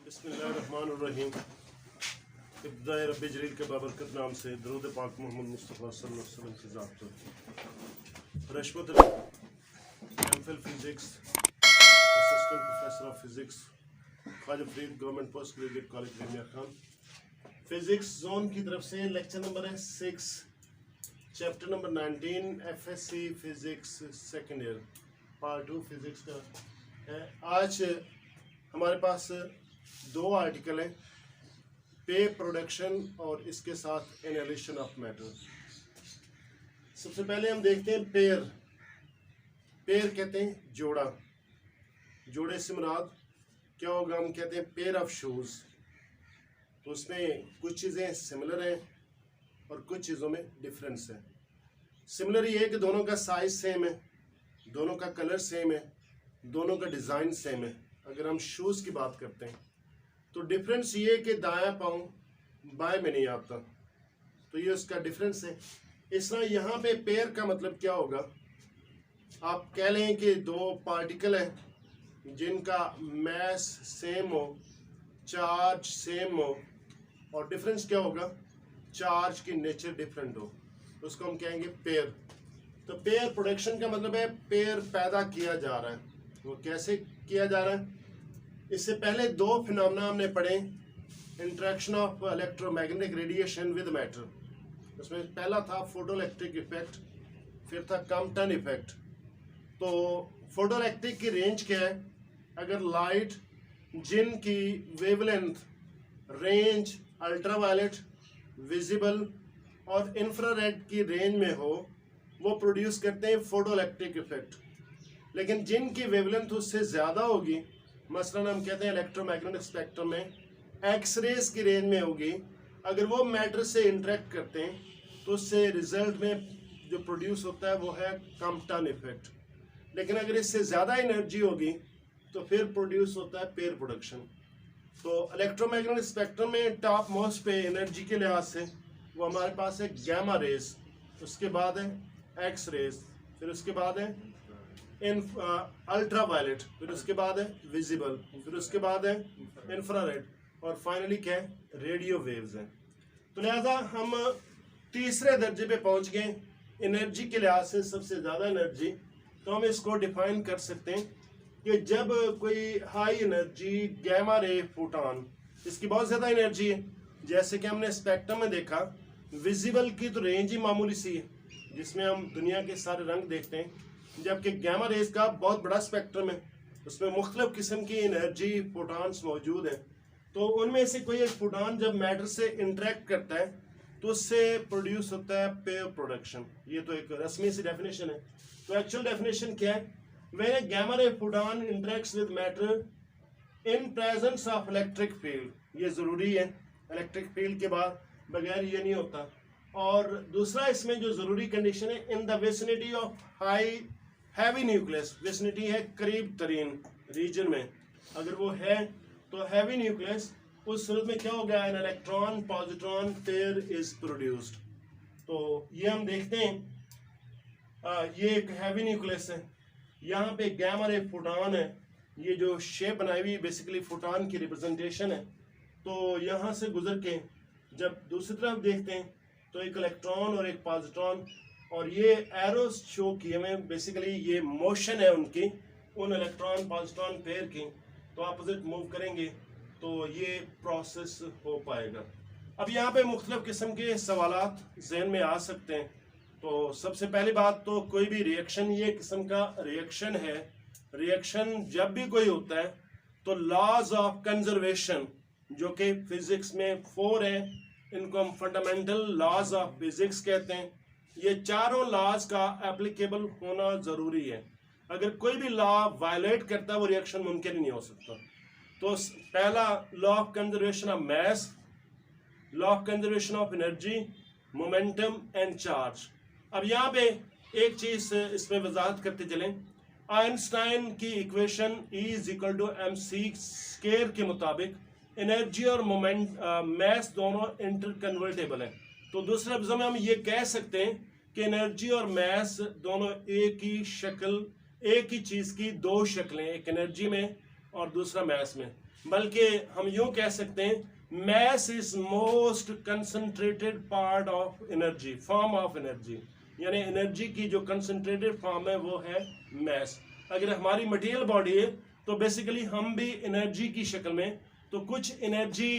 बिस्मिल्लाहिर्रहमानिर्रहीम। इब्तिदाए रब्बी जलील के बाबरकत नाम से दरूद पाक मोहम्मद मुस्तफ़ा सल्लल्लाहु अलैहि वसल्लम की ज़ात पर रशवत MPhil physics assistant professor of physics Khwaja Farid government post graduate college Mian Khan physics zone की तरफ से लेक्चर नंबर है 6 chapter number 19 FSC physics second year part 2 physics का है। आज हमारे पास दो आर्टिकल हैं, पे प्रोडक्शन और इसके साथ एनालिसिस ऑफ मैटर। सबसे पहले हम देखते हैं पेयर। पेयर कहते हैं जोड़ा। जोड़े से मुराद क्या होगा? हम कहते हैं पेयर ऑफ शूज़। तो उसमें कुछ चीज़ें सिमिलर हैं और कुछ चीज़ों में डिफरेंस है। सिमिलर ये है कि दोनों का साइज सेम है, दोनों का कलर सेम है, दोनों का डिज़ाइन सेम है। अगर हम शूज़ की बात करते हैं तो डिफरेंस ये है कि दायां पाँव बाएं में नहीं आता, तो ये उसका डिफरेंस है। इस तरह यहाँ पे पेयर का मतलब क्या होगा? आप कह लें कि दो पार्टिकल हैं जिनका मास सेम हो, चार्ज सेम हो, और डिफरेंस क्या होगा? चार्ज की नेचर डिफरेंट हो, उसको हम कहेंगे पेयर। तो पेयर प्रोडक्शन का मतलब है पेयर पैदा किया जा रहा है। वो कैसे किया जा रहा है? इससे पहले दो फिनोमेना हमने पढ़े, interaction of electromagnetic radiation with matter. उसमें पहला था फोटोइलेक्ट्रिक इफेक्ट, फिर था कॉम्पटन इफेक्ट। तो फोटोइलेक्ट्रिक की रेंज क्या है? अगर लाइट जिनकी वेवलेंथ रेंज अल्ट्रावायलेट, विजिबल और इंफ्रारेड की रेंज में हो, वो प्रोड्यूस करते हैं फोटोइलेक्ट्रिक इफेक्ट। लेकिन जिनकी वेवलेंथ उससे ज़्यादा होगी, मसलन हम कहते हैं इलेक्ट्रोमैग्नेटिक स्पेक्ट्रम में एक्सरेज की रेंज में होगी, अगर वो मैटर से इंटरेक्ट करते हैं तो उससे रिजल्ट में जो प्रोड्यूस होता है वो है कॉम्पटन इफेक्ट। लेकिन अगर इससे ज़्यादा एनर्जी होगी तो फिर प्रोड्यूस होता है पेयर प्रोडक्शन। तो इलेक्ट्रोमैग्नेटिक स्पेक्ट्रम में टॉप मोस्ट पे एनर्जी के लिहाज से वो हमारे पास है गैमा रेज, उसके बाद है एक्स रेज, फिर उसके बाद है अल्ट्रावायलेट, फिर उसके बाद है विजिबल, फिर उसके बाद है इंफ्रारेड, और फाइनली क्या है? रेडियो वेव्स हैं। तो लिहाजा हम तीसरे दर्जे पे पहुंच गए एनर्जी के लिहाज से, सबसे ज़्यादा एनर्जी। तो हम इसको डिफाइन कर सकते हैं कि जब कोई high energy gamma ray photon, इसकी बहुत ज़्यादा एनर्जी है, जैसे कि हमने स्पेक्ट्रम में देखा, विजिबल की तो रेंज ही मामूली सी है जिसमें हम दुनिया के सारे रंग देखते हैं, जबकि गैमा रेज का बहुत बड़ा स्पेक्ट्रम है, उसमें मुख्तलिफ किस्म की एनर्जी फोटॉन्स मौजूद हैं। तो उनमें से कोई एक फोटॉन जब मैटर से इंटरेक्ट करता है तो उससे प्रोड्यूस होता है पेयर प्रोडक्शन। ये तो एक रस्मी सी डेफिनेशन है। तो एक्चुअल डेफिनेशन क्या है? When gamma ray photon interacts with matter in presence of electric field, ये ज़रूरी है, इलेक्ट्रिक फील्ड के बाद बगैर ये नहीं होता। और दूसरा इसमें जो ज़रूरी कंडीशन है, in the vicinity of high heavy nucleus, vicinity है करीब तरीन रीजन में, अगर वो है तो हैवी न्यूक्लियस, उस सूरत में क्या हो गया? An electron positron pair is produced. तो ये हम देखते हैं, ये एक हैवी न्यूक्लियस है, यहाँ पे गैमा रे फोटॉन है, ये जो शेप बनाई हुई बेसिकली फोटॉन की रिप्रेजेंटेशन है। तो यहाँ से गुजर के जब दूसरी तरफ देखते हैं तो एक इलेक्ट्रॉन और एक पॉजिट्रॉन, और ये एरोस शो किए में बेसिकली ये मोशन है उनकी, उन इलेक्ट्रॉन पॉजिट्रॉन पेयर की। तो अपोजिट मूव करेंगे तो ये प्रोसेस हो पाएगा। अब यहाँ पे मुख्तलिफ किस्म के सवालात जहन में आ सकते हैं। तो सबसे पहली बात तो कोई भी रिएक्शन ये किस्म का रिएक्शन है, रिएक्शन जब भी कोई होता है तो लॉज ऑफ कंजर्वेशन जो कि फिजिक्स में 4 है, इनको हम फंडामेंटल लॉज ऑफ फिजिक्स कहते हैं। ये चारों लॉज का एप्लीकेबल होना ज़रूरी है। अगर कोई भी लॉ वायलेट करता है वो रिएक्शन मुमकिन ही नहीं हो सकता। तो पहला law of conservation of mass, law of conservation of energy, momentum and charge. अब यहाँ पे एक चीज़ इसमें वजाहत करते चलें, आइंस्टाइन की इक्वेशन E = mc स्क्वायर के मुताबिक एनर्जी और मोमेंट मास दोनों इंटरकन्वर्टेबल है। तो दूसरे लफ्ज़ों में हम ये कह सकते हैं कि एनर्जी और मास दोनों एक ही शक्ल, एक ही चीज़ की दो शक्लें, एक एनर्जी में और दूसरा मैस में, बल्कि हम यूं कह सकते हैं mass is most concentrated part of energy, form of energy, यानी एनर्जी की जो कंसंट्रेटेड फॉर्म है वो है मैस। अगर हमारी मटेरियल बॉडी है तो बेसिकली हम भी एनर्जी की शक्ल में, तो कुछ एनर्जी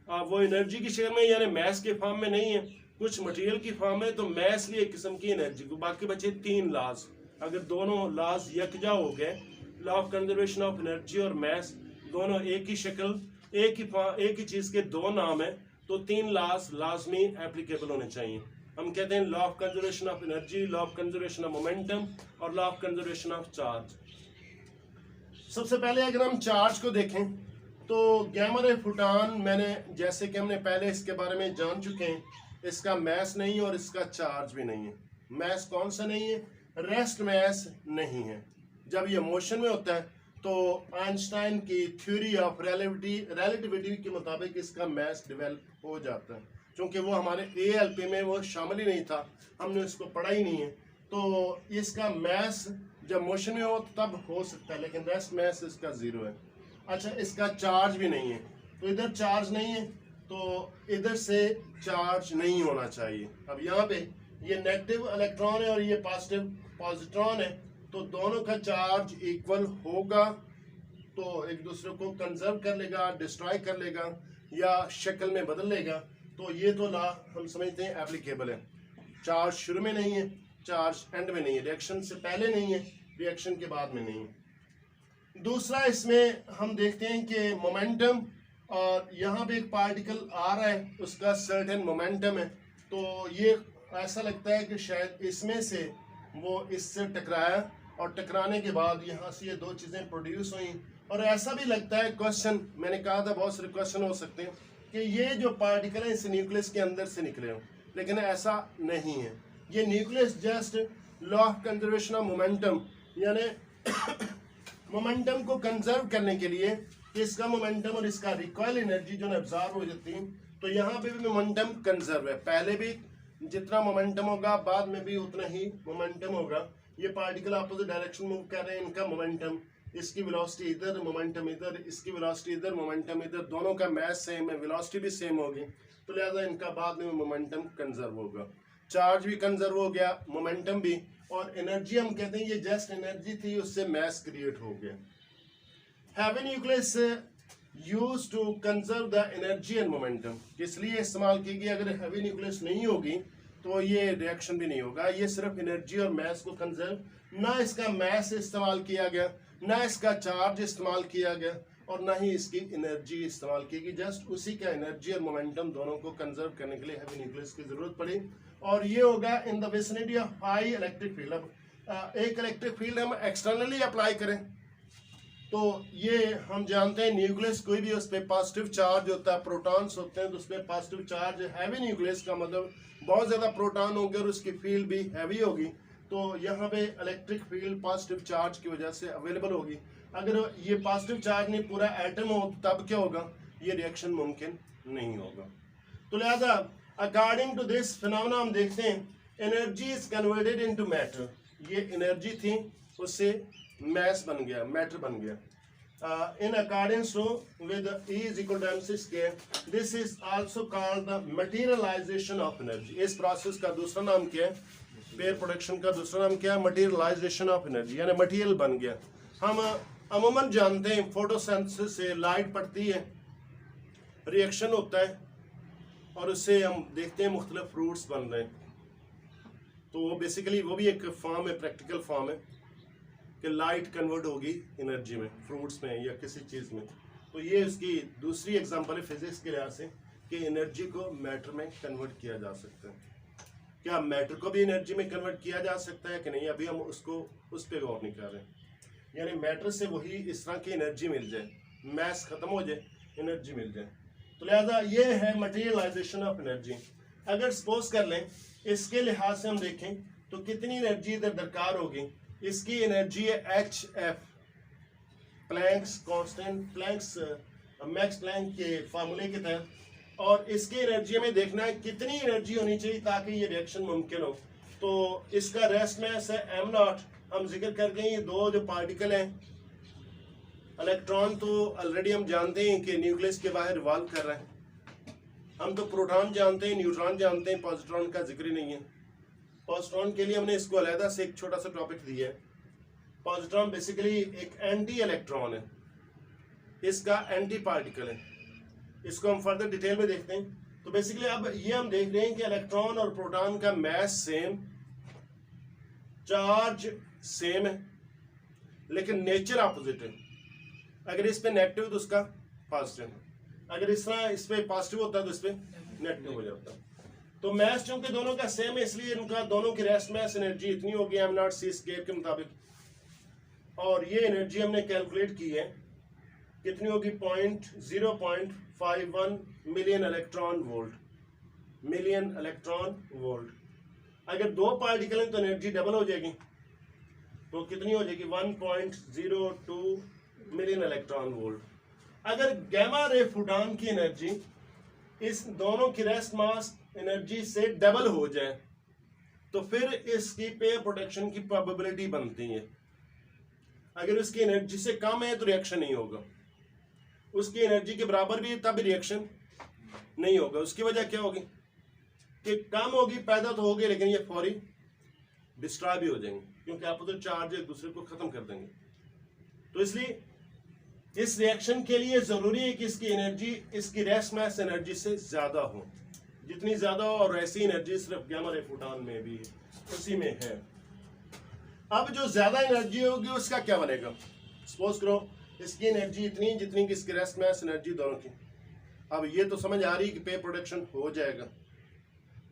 वो एनर्जी की शक्ल में यानी मैस के फॉर्म में नहीं है, कुछ मटेरियल की फॉर्म में, तो मैस भी एक किस्म की एनर्जी को। बाकी बचे 3 लॉज, अगर दोनों लॉज यकजा हो गए, law of conservation of energy और मैस दोनों एक ही शक्ल, एक ही चीज के 2 नाम है, तो 3 लॉज लाजमी एप्लीकेबल होने चाहिए। हम कहते हैं law of conservation of energy, law of conservation of momentum और law of conservation of charge. सबसे पहले अगर हम चार्ज को देखें तो गैमा रे फोटॉन, मैंने जैसे कि हमने पहले इसके बारे में जान चुके हैं, इसका मैस नहीं है और इसका चार्ज भी नहीं है। मैस कौन सा नहीं है? रेस्ट मैस नहीं है। जब ये मोशन में होता है तो आइंस्टाइन की थ्योरी ऑफ रिलेटिविटी के मुताबिक इसका मैस डेवलप हो जाता है, क्योंकि वो हमारे ALP में वो शामिल ही नहीं था, हमने उसको पढ़ा ही नहीं है। तो इसका मैस जब मोशन में हो तब हो सकता है, लेकिन रेस्ट मैस इसका 0 है। अच्छा, इसका चार्ज भी नहीं है, तो इधर चार्ज नहीं है तो इधर से चार्ज नहीं होना चाहिए। अब यहाँ पे ये नेगेटिव इलेक्ट्रॉन है और ये पॉजिटिव पॉजिट्रॉन है, तो दोनों का चार्ज इक्वल होगा, तो एक दूसरे को कंजर्व कर लेगा, डिस्ट्रॉय कर लेगा या शक्ल में बदल लेगा। तो ये तो लॉ हम समझते हैं एप्लीकेबल है। चार्ज शुरू में नहीं है, चार्ज एंड में नहीं है, रिएक्शन से पहले नहीं है, रिएक्शन के बाद में नहीं है। दूसरा इसमें हम देखते हैं कि मोमेंटम, और यहाँ पे एक पार्टिकल आ रहा है, उसका सर्टेन मोमेंटम है, तो ये ऐसा लगता है कि शायद इसमें से वो इससे टकराया और टकराने के बाद यहाँ से ये 2 चीज़ें प्रोड्यूस हुई। और ऐसा भी लगता है, क्वेश्चन मैंने कहा था बहुत सारे क्वेश्चन हो सकते हैं कि ये जो पार्टिकल है इस न्यूक्लियस के अंदर से निकले हो, लेकिन ऐसा नहीं है। ये nucleus just law of conservation of momentum, यानी मोमेंटम को कंजर्व करने के लिए इसका मोमेंटम और इसका रिकॉइल एनर्जी जो एब्जॉर्ब हो जाती है, तो यहाँ पे भी मोमेंटम कंजर्व है। पहले भी जितना मोमेंटम होगा बाद में भी उतना ही मोमेंटम होगा। ये पार्टिकल अपोजिट डायरेक्शन मूव कर रहे हैं, इनका मोमेंटम, इसकी वेलोसिटी इधर, मोमेंटम इधर, इसकी वेलोसिटी इधर, मोमेंटम इधर, दोनों का मैस सेम है, वेलोसिटी भी सेम होगी, तो लिहाजा इनका बाद में मोमेंटम कंजर्व होगा। चार्ज भी कंजर्व हो गया, मोमेंटम भी, और एनर्जी हम कहते हैं ये जस्ट एनर्जी थी, उससे मैस क्रिएट हो गया। Heavy nucleus used to conserve the energy and momentum, किस लिए इस्तेमाल की गई? अगर हैवी न्यूक्लियस नहीं होगी तो ये रिएक्शन भी नहीं होगा। ये सिर्फ एनर्जी और मैस को कंजर्व, ना इसका मैस इस्तेमाल किया गया, ना इसका चार्ज इस्तेमाल किया गया, और ना ही इसकी एनर्जी इस्तेमाल की गई। जस्ट उसी का एनर्जी और मोमेंटम दोनों को कंजर्व करने के लिए हैवी न्यूक्लियस की जरूरत पड़ी, और ये होगा in the vicinity of high electric field. अब एक इलेक्ट्रिक फील्ड हम एक्सटर्नली अप्लाई करें तो ये हम जानते हैं न्यूक्लियस कोई भी उस पर पॉजिटिव चार्ज होता है, प्रोटॉन्स होते हैं, तो उस पर पॉजिटिव चार्ज। हैवी न्यूक्लियस का मतलब बहुत ज़्यादा प्रोटॉन होंगे और उसकी फील्ड भी हैवी होगी, तो यहाँ पे इलेक्ट्रिक फील्ड पॉजिटिव चार्ज की वजह से अवेलेबल होगी। अगर ये पॉजिटिव चार्ज नहीं पूरा एटम हो तब क्या होगा? ये रिएक्शन मुमकिन नहीं होगा। तो लिहाजा अकॉर्डिंग टू दिस फिनोमेना हम देखते हैं energy is converted into matter. ये एनर्जी थी, उससे मैस बन गया, मैटर बन गया। In accordance to with E is equal to mc square, this is also called the materialization of energy। इस प्रोसेस का दूसरा नाम क्या है? पेयर प्रोडक्शन का दूसरा नाम क्या है? मटीरियलाइजेशन ऑफ एनर्जी, यानी मटीरियल बन गया। हम अमूमन जानते हैं फोटोसिंथेसिस से लाइट पड़ती है, रिएक्शन होता है, और उससे हम देखते हैं मुख्तलिफ फ्रूट्स बन रहे हैं। तो वो बेसिकली वो भी एक फॉर्म है, प्रैक्टिकल फॉर्म है कि लाइट कन्वर्ट होगी एनर्जी में, फ्रूट्स में या किसी चीज़ में। तो ये उसकी दूसरी एग्जांपल है फिजिक्स के लिहाज से कि एनर्जी को मैटर में कन्वर्ट किया जा सकता है। क्या मैटर को भी एनर्जी में कन्वर्ट किया जा सकता है कि नहीं? अभी हम उसको उस पर गौर नहीं कर रहे हैं। यानी मैटर से वही इस तरह की एनर्जी मिल जाए, मैस ख़त्म हो जाए, एनर्जी मिल जाए। तो लिहाजा ये है मटीरियलाइजेशन ऑफ एनर्जी। अगर सपोज कर लें इसके लिहाज से हम देखें तो कितनी एनर्जी इधर दरकार होगी। इसकी एनर्जी है HF, Planck's constant, Planck's Max Planck के फार्मूले के तहत, और इसकी एनर्जी में देखना है कितनी एनर्जी होनी चाहिए ताकि ये रिएक्शन मुमकिन हो। तो इसका रेस्ट मैस है m0। हम जिक्र कर गए ये 2 जो पार्टिकल हैं इलेक्ट्रॉन तो ऑलरेडी हम जानते हैं कि न्यूक्लियस के बाहर रिवॉल्व कर रहा है। हम तो प्रोटॉन जानते हैं, न्यूट्रॉन जानते हैं, पॉजिट्रॉन का जिक्र ही नहीं है। पॉजिट्रॉन के लिए हमने इसको अलहदा से एक छोटा सा टॉपिक दिया है। पॉजिट्रॉन बेसिकली एक एंटी इलेक्ट्रॉन है, इसका एंटी पार्टिकल है। इसको हम फर्दर डिटेल में देखते हैं। तो बेसिकली अब ये हम देख रहे हैं कि इलेक्ट्रॉन और प्रोटॉन का मैस सेम, चार्ज सेम है, लेकिन नेचर ऑपोजिट है। अगर इस पे नेगेटिव तो उसका पॉजिटिव, अगर इस तरह इस पे पॉजिटिव होता है तो इस पे नेगेटिव हो जाता है। तो मैस चूंकि दोनों का सेम है, इसलिए इनका दोनों की रेस्ट मैस एनर्जी इतनी होगी m0c² के मुताबिक। और ये एनर्जी हमने कैलकुलेट की है, कितनी होगी 0.51 million electron volt, million electron volt. अगर दो पार्टिकल हैं तो एनर्जी डबल हो जाएगी, तो कितनी हो जाएगी 1.02 मिलियन इलेक्ट्रॉन वोल्ट। अगर गैमा रे फोटॉन की एनर्जी इस दोनों की रेस्ट मास एनर्जी से डबल हो जाए तो फिर इसकी पेयर प्रोटेक्शन की प्रोबेबिलिटी बनती है। अगर उसकी एनर्जी से कम है तो रिएक्शन नहीं होगा, उसकी एनर्जी के बराबर भी है तब रिएक्शन नहीं होगा। उसकी वजह क्या होगी कि कम होगी, पैदा तो होगी लेकिन ये फौरी डिस्ट्रॉय भी हो जाएंगे, क्योंकि अपोजिट चार्ज एक दूसरे को खत्म कर देंगे। तो इसलिए इस रिएक्शन के लिए जरूरी है कि इसकी एनर्जी इसकी रेस्ट मास एनर्जी से ज्यादा हो, जितनी ज्यादा हो। और ऐसी एनर्जी सिर्फ गैमा रे फोटॉन में भी उसी में है। अब जो ज्यादा एनर्जी होगी उसका क्या बनेगा? सपोज करो इसकी एनर्जी इतनी जितनी कि इसकी रेस्ट मास एनर्जी दोनों की। अब ये तो समझ आ रही है कि पे प्रोडक्शन हो जाएगा,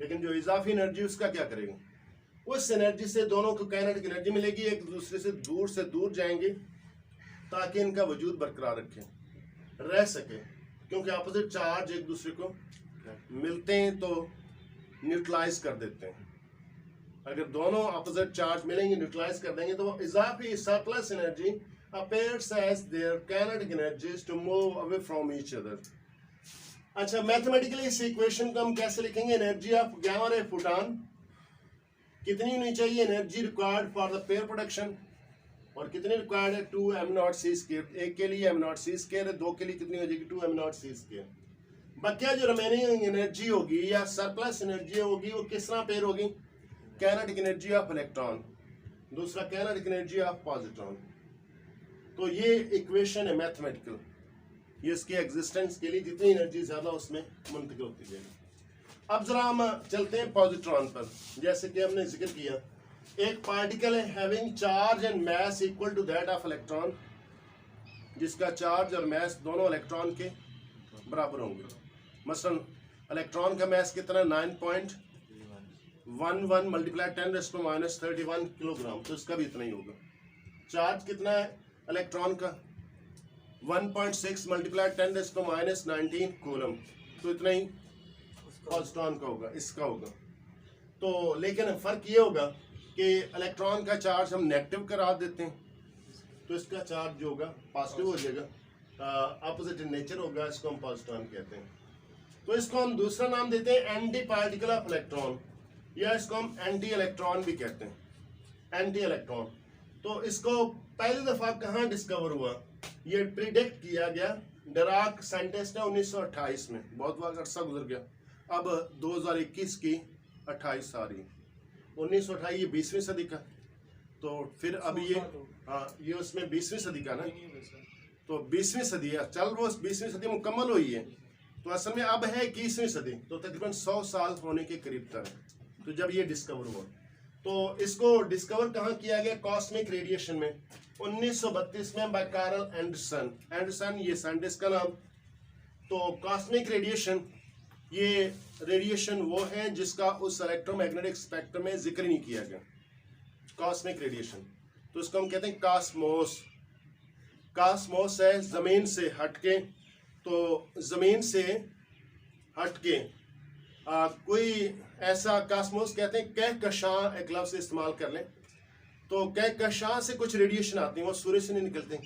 लेकिन जो इजाफी एनर्जी उसका क्या करेगा? उस एनर्जी से दोनों को काइनेटिक एनर्जी मिलेगी, एक दूसरे से दूर जाएंगे ताकि इनका वजूद बरकरार रह सके, क्योंकि अपोजिट चार्ज एक दूसरे को मिलते हैं तो न्यूट्रलाइज कर देते हैं। अगर दोनों अपोजिट चार्ज मिलेंगे न्यूट्रलाइज कर देंगे तो इजाफी surplus energy appears as their kinetic energies to move away from each other। अच्छा, मैथमेटिकली इस इक्वेशन को हम कैसे लिखेंगे? Energy of gamma ray photon कितनी होनी चाहिए? Energy required for the pair production, और कितनी रिक्वायर्ड है? 2m0c²। एक के लिए m0c² है, दो के लिए कितनी हो जाएगी? 2m0c²। बकिया जो रिमेनिंग एनर्जी होगी या सरप्लस एनर्जी होगी वो किस तरह पेयर होगी? काइनेटिक एनर्जी ऑफ इलेक्ट्रॉन, दूसरा काइनेटिक एनर्जी ऑफ पॉजिट्रॉन। तो ये इक्वेशन है मैथमेटिकल, ये इसके एग्जिस्टेंस के लिए जितनी एनर्जी ज्यादा उसमें मुंतकिल होती जाएगी। अब जरा हम चलते हैं पॉजिट्रॉन पर। जैसे कि हमने जिक्र किया, एक पार्टिकल है having charge and mass equal to that of electron, जिसका चार्ज और मास दोनों इलेक्ट्रॉन के बराबर होंगे। मसलन इलेक्ट्रॉन का मास कितना? 9.11 मल्टीप्लाई 10⁻³ किलोग्राम, तो इसका भी इतना ही होगा। चार्ज कितना है इलेक्ट्रॉन का? 1.6 मल्टीप्लाई 10⁻19 कूलम, तो इतना ही पॉजिट्रॉन का होगा, इसका होगा। तो लेकिन फर्क ये होगा कि इलेक्ट्रॉन का चार्ज हम नेगेटिव करा देते हैं तो इसका चार्ज जो होगा पॉजिटिव हो जाएगा, अपोजिट इन नेचर होगा, इसको हम पॉजिट्रॉन कहते हैं। तो इसको हम दूसरा नाम देते हैं एंटी पार्टिकल ऑफ इलेक्ट्रॉन, या इसको हम एंटी इलेक्ट्रॉन भी कहते हैं, एंटी इलेक्ट्रॉन। तो इसको पहली दफा कहाँ डिस्कवर हुआ? ये प्रिडिक्ट किया गया डिराक साइंटिस्ट ने 1928 में, बहुत वक्त अर्सा गुजर गया। अब 2021 की 28 आ रही, 1928 ये 20वीं सदी का, तो फिर अब ये ये उसमें 20वीं सदी का ना, तो 20वीं सदी है, चल वो 20वीं सदी मुकम्मल हुई है, तो असल में अब है 21वीं सदी, तो तकरीबन 100 साल होने के करीब तक। तो जब ये डिस्कवर हुआ, तो इसको डिस्कवर कहाँ किया गया? कॉस्मिक रेडिएशन में 1932 में बाय कार्ल एंडरसन। एंडरसन ये साइंटिस्ट का नाम। तो कॉस्मिक रेडिएशन, ये रेडिएशन वो है जिसका उस इलेक्ट्रोमैग्नेटिक स्पेक्ट्रम में जिक्र नहीं किया गया, कॉस्मिक रेडिएशन। तो इसको हम कहते हैं कॉस्मोस। कॉस्मोस है जमीन से हटके, तो जमीन से हटके कोई ऐसा कॉस्मोस कहते हैं, कहकशां एक लफ्ज़ इस्तेमाल कर लें, तो कहकशां से कुछ रेडिएशन आती हैं, वो सूर्य से नहीं निकलते,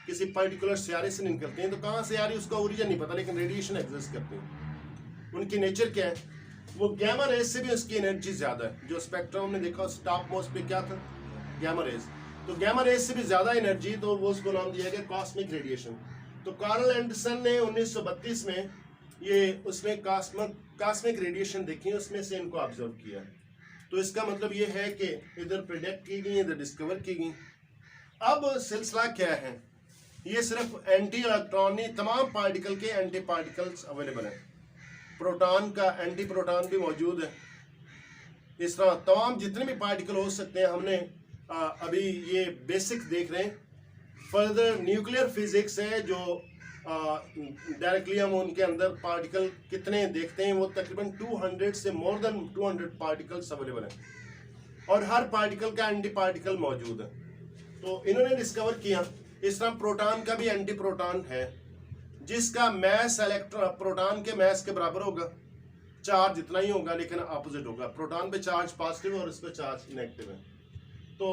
किसी पर्टिकुलर सियारे से नहीं निकलते हैं। तो कहाँ से आ रही है उसका ओरिजिन नहीं पता, लेकिन रेडिएशन एग्जिस्ट करते हैं। उनकी नेचर क्या है? वो गैमा रेज से भी उसकी एनर्जी ज़्यादा है। जो स्पेक्ट्रम हमने देखा उस टॉप मोस्ट पे क्या था? Gamma rays. तो गामा रेज से भी ज़्यादा एनर्जी, तो वो उसको नाम दिया गया कॉस्मिक रेडिएशन। तो कार्ल एंडरसन ने 1932 में ये उसमें कॉस्मिक रेडिएशन देखी, उसमें से इनको ऑब्जर्व किया। तो इसका मतलब ये है कि इधर प्रिडिक्ट की गई, इधर डिस्कवर की गई। अब सिलसिला क्या है, ये सिर्फ एंटी इलेक्ट्रॉन नहीं, तमाम पार्टिकल के एंटी पार्टिकल्स अवेलेबल हैं। प्रोटॉन का एंटी प्रोटॉन भी मौजूद है। इस तरह तमाम जितने भी पार्टिकल हो सकते हैं, हमने अभी ये बेसिक देख रहे हैं। फर्दर न्यूक्लियर फिजिक्स है जो डायरेक्टली हम उनके अंदर पार्टिकल कितने देखते हैं, वो तकरीबन 200 से मोर देन 200 पार्टिकल्स अवेलेबल हैं और हर पार्टिकल का एंटी पार्टिकल मौजूद है। तो इन्होंने डिस्कवर किया। इस तरह प्रोटॉन का भी एंटी प्रोटॉन है जिसका मैस प्रोटॉन के मैस के बराबर होगा, चार्ज इतना ही होगा लेकिन अपोजिट होगा। प्रोटॉन पे चार्ज पॉजिटिव और इस पे चार्ज नेगेटिव है। तो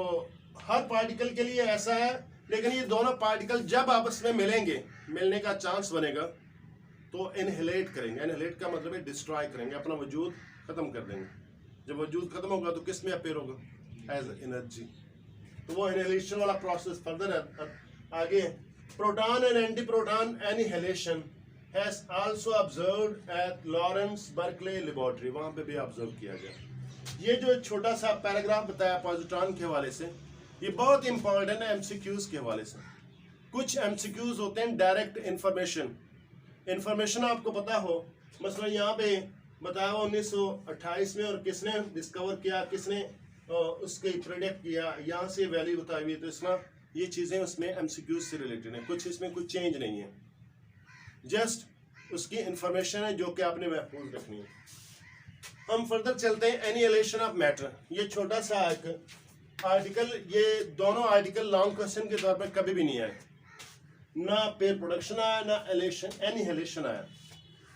हर पार्टिकल के लिए ऐसा है, लेकिन ये दोनों पार्टिकल जब आपस में मिलेंगे, मिलने का चांस बनेगा तो इनहेलेट करेंगे। इनहेलेट का मतलब है डिस्ट्रॉय करेंगे, अपना वजूद खत्म कर देंगे। जब वजूद खत्म होगा तो किस में अपेयर होगा, एज एनर्जी। तो वो इनहेलेशन वाला प्रोसेस फर्दर आगे। Proton and anti proton annihilation has also observed at Lawrence Berkeley Laboratory, वहाँ पे भी ऑब्जर्व किया गया। ये जो छोटा सा पैराग्राफ बताया पॉजिट्रॉन के हवाले से, ये बहुत इंपॉर्टेंट है एमसीक्यूज के हवाले से। कुछ एमसीक्यूज होते हैं डायरेक्ट इंफॉर्मेशन आपको पता हो, मसलन यहाँ पे बताया हुआ 1928 में, और किसने डिस्कवर किया, किसने उसके प्रोडक्ट किया, यहाँ से वैल्यू बताई हुई। तो इसमें ये चीज़ें उसमें एमसीक्यूज से रिलेटेड है, कुछ इसमें कुछ चेंज नहीं है, जस्ट उसकी इंफॉर्मेशन है जो कि आपने महफूज रखनी है। हम फर्दर चलते हैं। एनिहिलेशन ऑफ मैटर, ये छोटा सा एक आर्टिकल, ये दोनों आर्टिकल लॉन्ग क्वेश्चन के तौर पर कभी भी नहीं आए, ना पेयर प्रोडक्शन आया ना एनिहिलेशन आया।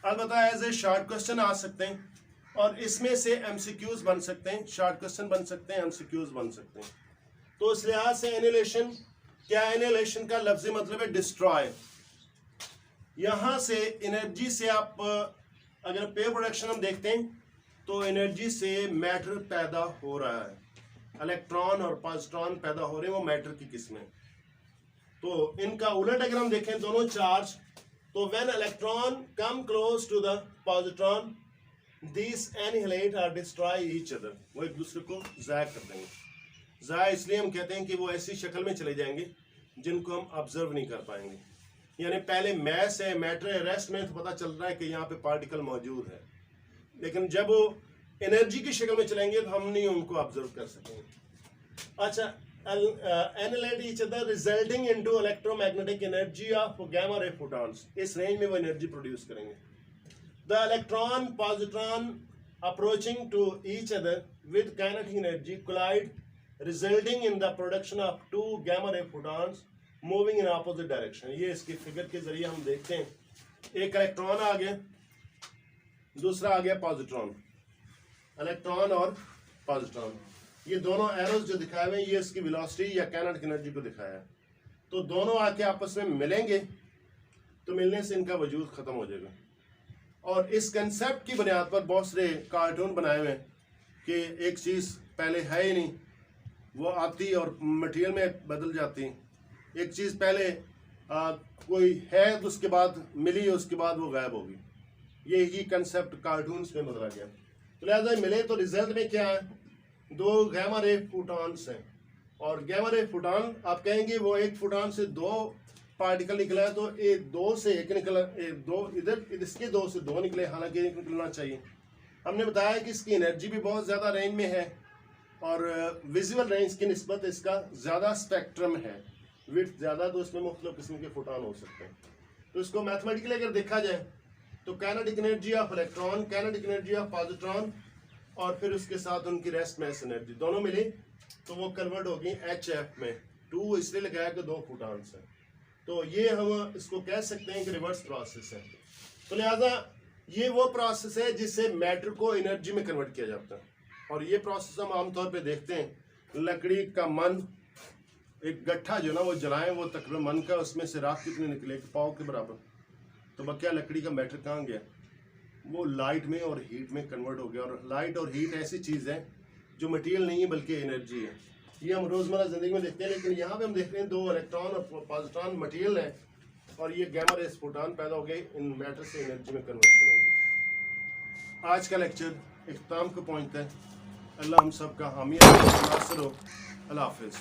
अलबत्ता एज ए शॉर्ट क्वेश्चन आ सकते हैं और इसमें से एमसीक्यूज बन सकते हैं, शॉर्ट क्वेश्चन बन सकते हैं, एमसीक्यूज बन सकते हैं। तो इस लिहाज से एनिहिलेशन क्या, एनिहिलेशन का लफ्जी मतलब है डिस्ट्रॉय। यहाँ से एनर्जी से आप अगर पेयर प्रोडक्शन हम देखते हैं तो एनर्जी से मैटर पैदा हो रहा है, इलेक्ट्रॉन और पॉजिट्रॉन पैदा हो रहे हैं, वो मैटर की किस्में। तो इनका उलट अगर हम देखें दोनों चार्ज, तो when electron come close to the positron this annihilate और डिस्ट्रॉय ईच अदर, वो एक दूसरे को ज़ाया कर देंगे। ज़ाया इसलिए हम कहते हैं कि वो ऐसी शक्ल में चले जाएंगे जिनको हम ऑब्जर्व नहीं कर पाएंगे। यानी पहले मैस है, मैटर है, रेस्ट में तो पता चल रहा है कि यहाँ पे पार्टिकल मौजूद है, लेकिन जब वो एनर्जी की शक्ल में चलेंगे तो हम नहीं उनको ऑब्जर्व कर सकेंगे। अच्छा, annihilate each other resulting into electromagnetic energy of gamma ray photons, इस रेंज में वो एनर्जी प्रोड्यूस करेंगे। The electron positron approaching to each other with kinetic energy collide resulting in the production of two gamma ray photons moving in opposite direction। ये इसके figure के जरिए हम देखते हैं, एक इलेक्ट्रॉन आ गया, दूसरा आ गया पॉजिट्रॉन। इलेक्ट्रॉन और पॉजिट्रॉन, ये दोनों एरोज जो दिखाए हुए हैं ये इसकी वेलोसिटी या काइनेटिक एनर्जी को दिखाया है। तो दोनों आके आपस में मिलेंगे तो मिलने से इनका वजूद खत्म हो जाएगा। और इस कंसेप्ट की बुनियाद पर बहुत सारे कार्टून बनाए हुए हैं कि एक चीज़ पहले है ही नहीं, वो आती और मटेरियल में बदल जाती। एक चीज़ पहले कोई है तो उसके बाद मिली, उसके बाद वो गायब होगी। यही कंसेप्ट कार्टून्स में बदला गया। तो लिहाजा मिले तो रिजल्ट में क्या है, दो गैमा रे फोटॉन्स हैं। और गैमा रे फोटॉन आप कहेंगे वो एक फोटॉन से दो पार्टिकल निकला है, तो एक दो से एक निकला, दो इधर इसके दो से दो निकले, हालांकि एक निकलना चाहिए। हमने बताया कि इसकी एनर्जी भी बहुत ज़्यादा रेंज में है और विजुअल रेंज की निस्बत इसका ज़्यादा स्पेक्ट्रम है, विड्थ ज़्यादा, तो इसमें मुख्तलिफ किस्म के फोटॉन हो सकते हैं। तो इसको मैथमेटिकली अगर देखा जाए तो kinetic energy of electron, kinetic energy of positron और फिर उसके साथ उनकी रेस्ट मास एनर्जी दोनों मिली तो वो कन्वर्ट होगी HF में। 2 इसलिए लगाया कि दो फोटॉन्स हैं, तो ये हम इसको कह सकते हैं कि रिवर्स प्रोसेस है। तो लिहाजा ये वो प्रोसेस है जिससे मैटर को एनर्जी में कन्वर्ट किया जाता है। और ये प्रोसेस हम आमतौर पे देखते हैं, लकड़ी का मन, एक गट्ठा जो ना वो जलाएं, वो तकरीबन मन का उसमें से राख कितने निकले, पाव के बराबर, तो बकिया लकड़ी का मैटर कहाँ गया, वो लाइट में और हीट में कन्वर्ट हो गया। और लाइट और हीट ऐसी चीज़ है जो मटेरियल नहीं है बल्कि एनर्जी है। ये हम रोज़मर्रा ज़िंदगी में देखते हैं, लेकिन यहाँ पे हम देख रहे हैं 2 इलेक्ट्रॉन और पॉजिट्रॉन मटेरियल है और ये गामा रेस फोटॉन पैदा हो गए, इन मैटर से एनर्जी में कन्वर्शन होगी। आज का लेक्चर इख्तिताम को पहुँचता है। अल्लाह हम सब का हामी नासिर हो। अल्लाह हाफिज़।